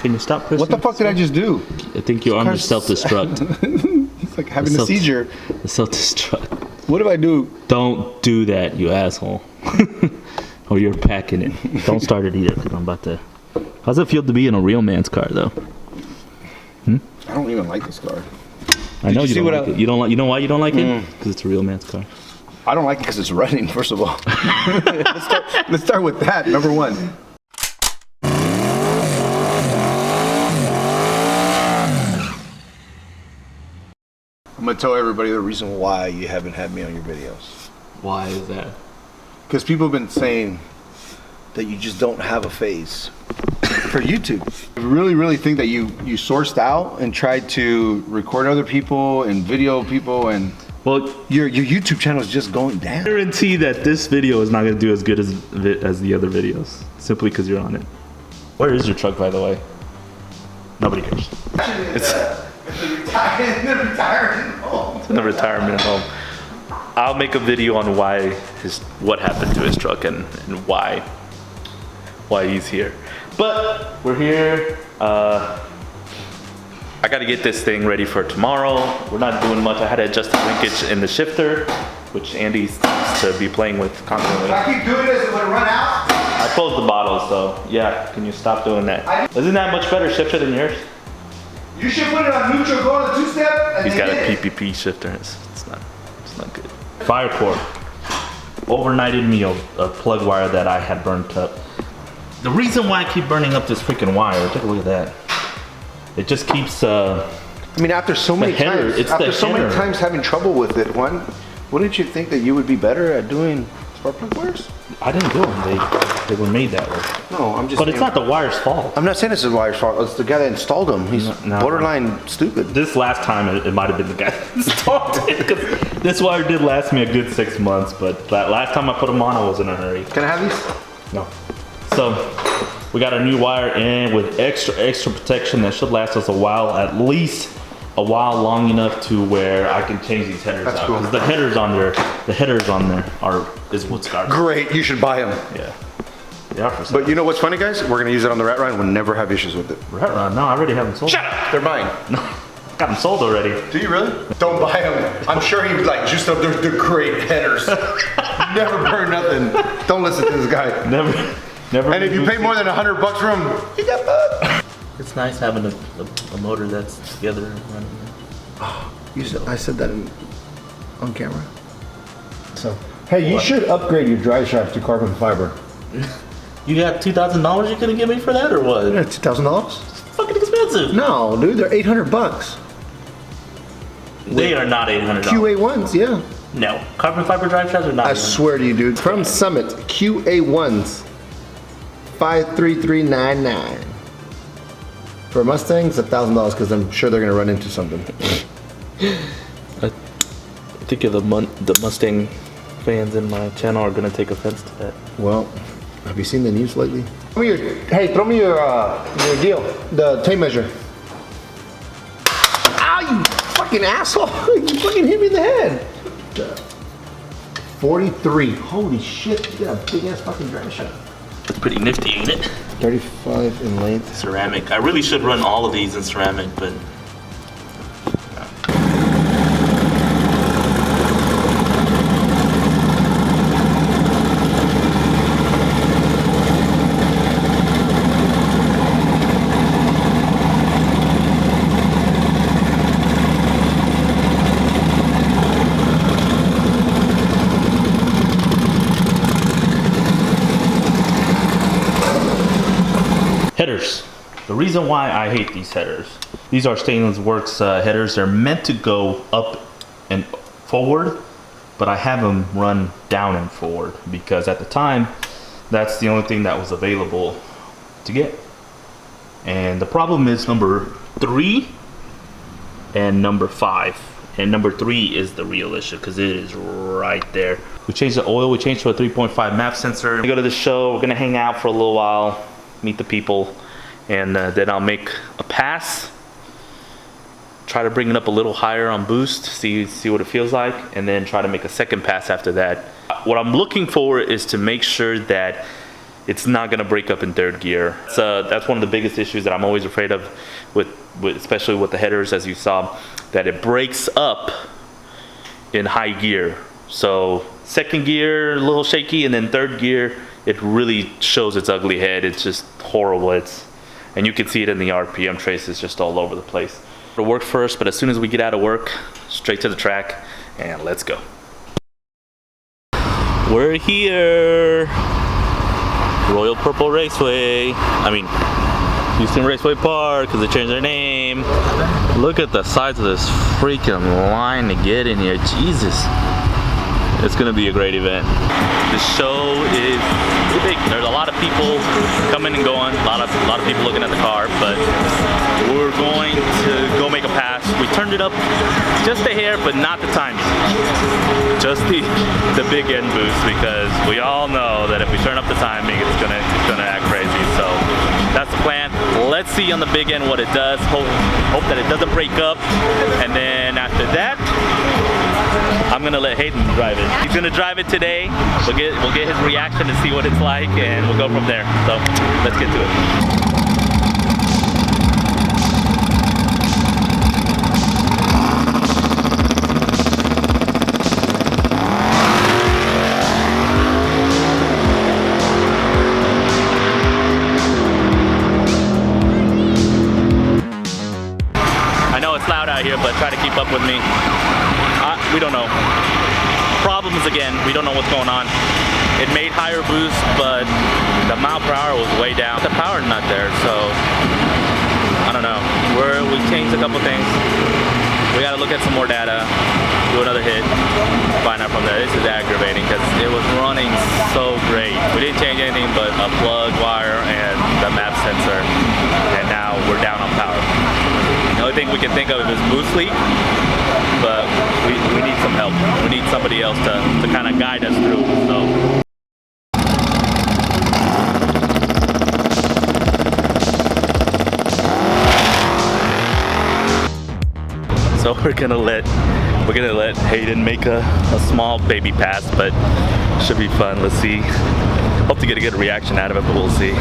Can you stop pushing? What the fuck did I just do? I think you're under self-destruct. It's like having a seizure. Self-destruct. What do I do? Don't do that, you asshole. Or you're packing it. Don't start it either, because I'm about to... How's it feel to be in a real man's car, though? I don't even like this car. I know you don't like it. You don't like. You know why you don't like it? Because it's a real man's car. I don't like it because it's running, first of all. Let's start with that, number one. I'm going to tell everybody the reason why you haven't had me on your videos. Why is that? Because people have been saying that you just don't have a face for YouTube. I really think that you sourced out and tried to record other people and video people, and well, your YouTube channel is just going down. I guarantee that this video is not going to do as good as the other videos, simply because you're on it. Where is your truck, by the way? Nobody cares. It's in the retirement home. I'll make a video on what happened to his truck and why he's here. But we're here. I got to get this thing ready for tomorrow. We're not doing much. I had to adjust the linkage in the shifter, which Andy seems to be playing with constantly. If I keep doing this, it would run out. I closed the bottle, so yeah. Can you stop doing that? Isn't that much better shifter than yours? You should put it on neutral, go to the two-step. He's got a PPP shifter. It's not good. Fire cord overnighted me a plug wire that I had burnt up. The reason why I keep burning up this freaking wire, take a look at that. It just keeps. I mean, after so many times having trouble with it, wouldn't you think that you would be better at doing spark plug wires? I didn't do them. They were made that way. No, I'm just. But it's not the wire's fault. I'm not saying it's the wire's fault. It's the guy that installed them. He's borderline stupid. This last time, it might have been the guy that installed it, because this wire did last me a good 6 months. But last time I put them on, I was in a hurry. Can I have these? No. So we got a new wire in with extra protection that should last us a while, at least a while long enough to where I can change these headers out. Cool. Because the headers on there is what's garbage. Great, you should buy them. Yeah. They are for sale. But you know what's funny, guys? We're gonna use it on the Rat Ride. We'll never have issues with it. Rat Rod? No, I already have them sold. Shut up! They're mine. No, got them sold already. Do you really? Don't buy them. I'm sure he like juiced up. They're great headers. Never burn nothing. Don't listen to this guy. Never. And if you pay more than $100 for them, you got bud. It's nice having a motor that's together and running. I said that on camera. So, hey, you should upgrade your drive shaft to carbon fiber. You got $2,000 you're gonna give me for that, or what? Yeah, $2,000. It's fucking expensive. No, dude, they're $800. They are not $800. QA1s, yeah. No, carbon fiber drive shafts are not. I swear to you, dude. From Summit, QA1s, 53399. For Mustangs, $1,000 because I'm sure they're gonna run into something. I think the Mustang fans in my channel are gonna take offense to that. Well, have you seen the news lately? Throw me your deal, the tape measure. Ow, you fucking asshole! You fucking hit me in the head. 43. Holy shit! You got a big ass fucking drive shaft. It's pretty nifty, ain't it? 35 in length. Ceramic. I really should run all of these in ceramic, but. Headers. The reason why I hate these headers, these are Stainless Works headers. They're meant to go up and forward, but I have them run down and forward because at the time, that's the only thing that was available to get. And the problem is number 3 and number 5. And number 3 is the real issue because it is right there. We changed the oil, we changed to a 3.5 MAP sensor. We go to the show, we're gonna hang out for a little while, meet the people, and then I'll make a pass, try to bring it up a little higher on boost, see what it feels like, and then try to make a second pass after that. What I'm looking for is to make sure that it's not gonna break up in third gear. So that's one of the biggest issues that I'm always afraid of with especially with the headers, as you saw, that it breaks up in high gear. So second gear, a little shaky, and then third gear, it really shows its ugly head. It's just horrible. And you can see it in the RPM traces just all over the place. To work first, but as soon as we get out of work, straight to the track, and let's go. We're here. Royal Purple Raceway. I mean, Houston Raceway Park, because they changed their name. Look at the size of this freaking line to get in here. Jesus. It's gonna be a great event. The show is big. There's a lot of people coming and going. A lot of people looking at the car, but we're going to go make a pass. We turned it up just a hair, but not the timing. Just the big end boost, because we all know that if we turn up the timing, it's gonna act crazy. So that's the plan. Let's see on the big end what it does. Hope that it doesn't break up, and then after that, I'm gonna let Hayden drive it. He's gonna drive it today. We'll get his reaction to see what it's like, and we'll go from there. So let's get to it. I know it's loud out here, but try to keep up with me. We don't know. Problems again, we don't know what's going on. It made higher boost, but the mile per hour was way down. The power not there, so I don't know. We changed a couple things. We gotta look at some more data, do another hit, find out from there. This is aggravating because it was running so great. We didn't change anything but a plug wire and the map sensor, and now we're down on power. The only thing we can think of is boost leak, but we need some help. We need somebody else to kind of guide us through. So we're gonna let Hayden make a small baby pass, but should be fun. Let's see. Hope to get a good reaction out of it, but we'll see.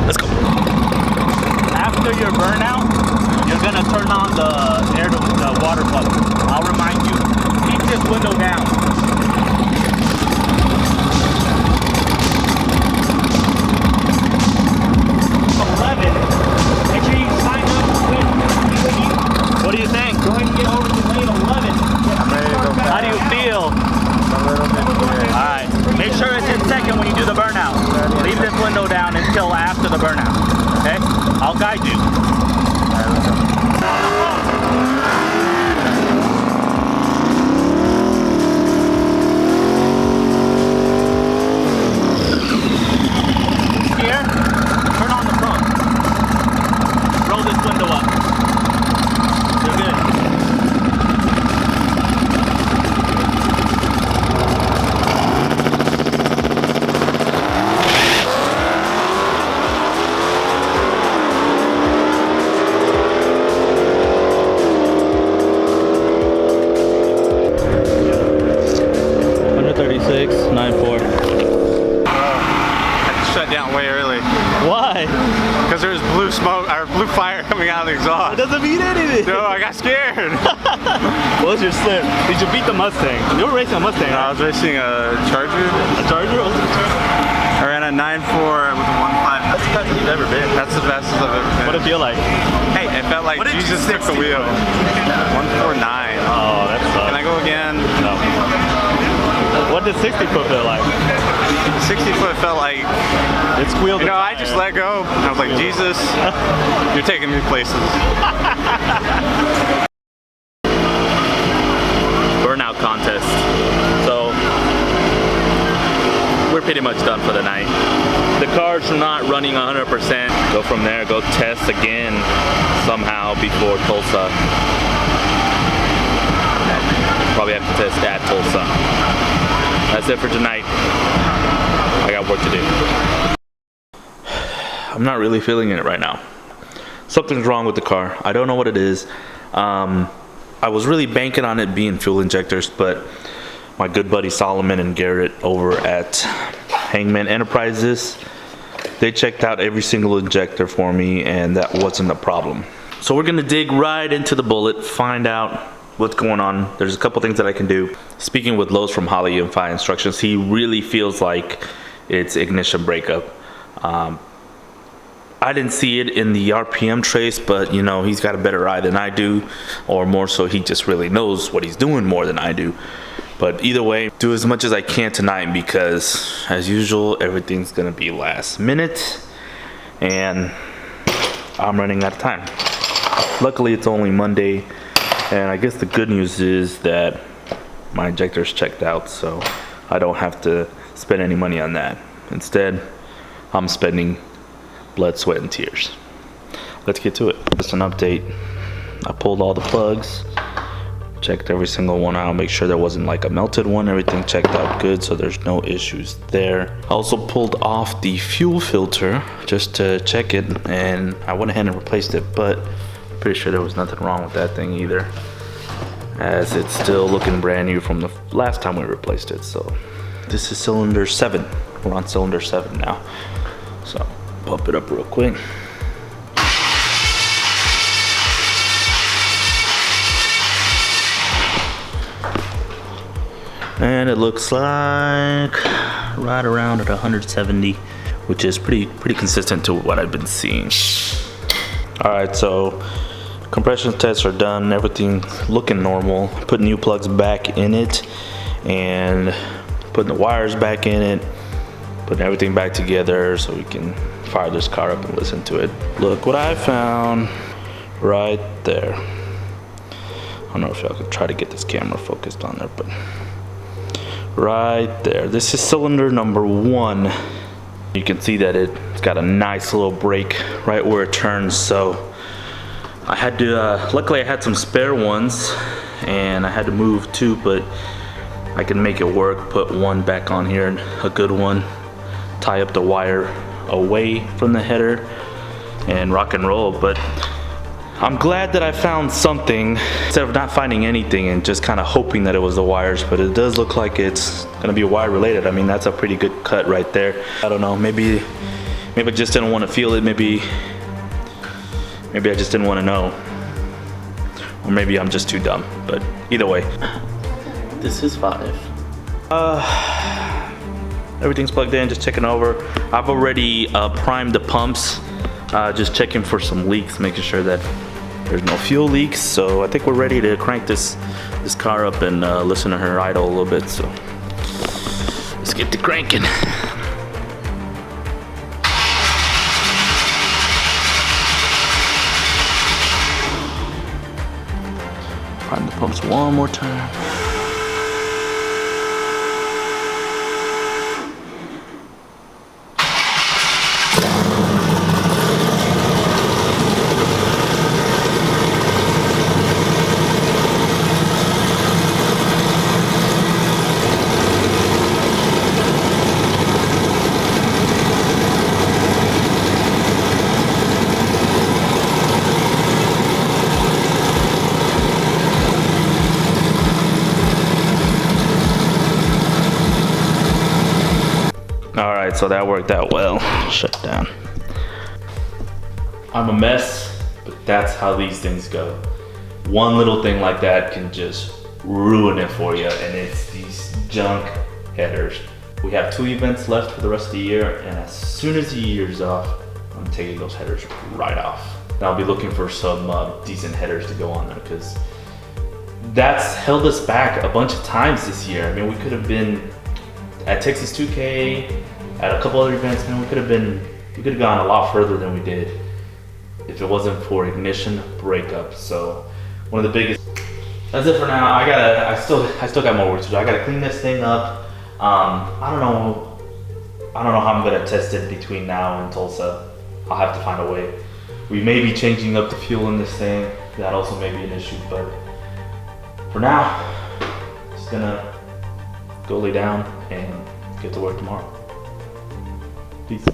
Let's go. After your burnout, you're gonna turn on the water button. I'll remind you, keep this window down. 11. Make sure you sign up with. What do you think? Go ahead and get over to lane 11. I'm ready to go. How do you feel? A little bit scared. Alright, make sure it's in second when you do the burnout. Leave this window down until after the burnout. Okay? I'll guide you. Alright, let's go. Scared? Turn on the front. Roll this window up. You're good. Shut down way early Why? because there was blue smoke or blue fire coming out of the It exhaust. doesn't mean anything. No, I got scared. What was your slip? Did you beat the Mustang? You were racing a Mustang, I right? was racing a Charger. A Charger? What was it, a Charger? I ran a 9.4 with a 1.5. That's the best you've ever been. That's the best I've ever been. What did it feel like? Hey, it felt like What did Jesus you took the wheel. 1.49. Oh, that sucks. Can I go again? No. What did 60 foot feel like? 60 foot felt like, It squealed. you know, I just let go. And I was like, Jesus, you're taking me places. Burnout contest. So we're pretty much done for the night. The cars are not running 100%. Go from there, go test again somehow before Tulsa. Probably have to test at Tulsa. That's it for tonight. I got work to do. I'm not really feeling it right now. Something's wrong with the car. I don't know what it is. I was really banking on it being fuel injectors, but my good buddy Solomon and Garrett over at Hangman Enterprises They checked out every single injector for me, and that wasn't a problem. So we're gonna dig right into the bullet, find out what's going on. There's a couple things that I can do. Speaking with Lowe's from Holley Unify Instructions, he really feels like it's ignition breakup. I didn't see it in the RPM trace, but you know, he's got a better eye than I do, or more so he just really knows what he's doing more than I do. But either way, do as much as I can tonight, because as usual, everything's gonna be last minute and I'm running out of time. Luckily, it's only Monday, and I guess the good news is that my injector's checked out, so I don't have to spend any money on that. Instead, I'm spending blood, sweat, and tears. Let's get to it. Just an update. I pulled all the plugs, checked every single one out, make sure there wasn't like a melted one. Everything checked out good, so there's no issues there. I also pulled off the fuel filter just to check it, and I went ahead and replaced it, but I'm pretty sure there was nothing wrong with that thing either, as it's still looking brand new from the last time we replaced it. So this is cylinder 7. We're on cylinder 7 now. So pump it up real quick. And it looks like right around at 170, which is pretty consistent to what I've been seeing. All right, so compression tests are done. Everything's looking normal. Put new plugs back in it and putting the wires back in it, putting everything back together so we can fire this car up and listen to it. Look what I found right there. I don't know if y'all could try to get this camera focused on there, but right there. This is cylinder number 1. You can see that it's got a nice little break right where it turns. So I had to, luckily I had some spare ones and I had to move 2, but I can make it work. Put one back on here, a good one. Tie up the wire away from the header and rock and roll. But I'm glad that I found something instead of not finding anything and just kind of hoping that it was the wires, but it does look like it's gonna be wire related. I mean, that's a pretty good cut right there. I don't know, maybe I just didn't want to feel it. Maybe I just didn't want to know, or maybe I'm just too dumb. But either way, this is 5. Everything's plugged in, just checking over. I've already primed the pumps, just checking for some leaks, making sure that there's no fuel leaks. So I think we're ready to crank this car up and listen to her idle a little bit. So let's get to cranking. Prime the pumps one more time. Alright, so that worked out well. Shut down. I'm a mess, but that's how these things go. One little thing like that can just ruin it for you, and it's these junk headers. We have 2 events left for the rest of the year, and as soon as the year's off, I'm taking those headers right off. And I'll be looking for some decent headers to go on there, because that's held us back a bunch of times this year. I mean, we could have been at Texas 2K, at a couple other events, man, we could have gone a lot further than we did if it wasn't for ignition breakup. So one of the biggest. That's it for now. I still got more work to do. I gotta clean this thing up. I don't know how I'm gonna test it between now and Tulsa. I'll have to find a way. We may be changing up the fuel in this thing. That also may be an issue, but for now, just gonna go lay down and get to work tomorrow. Peace.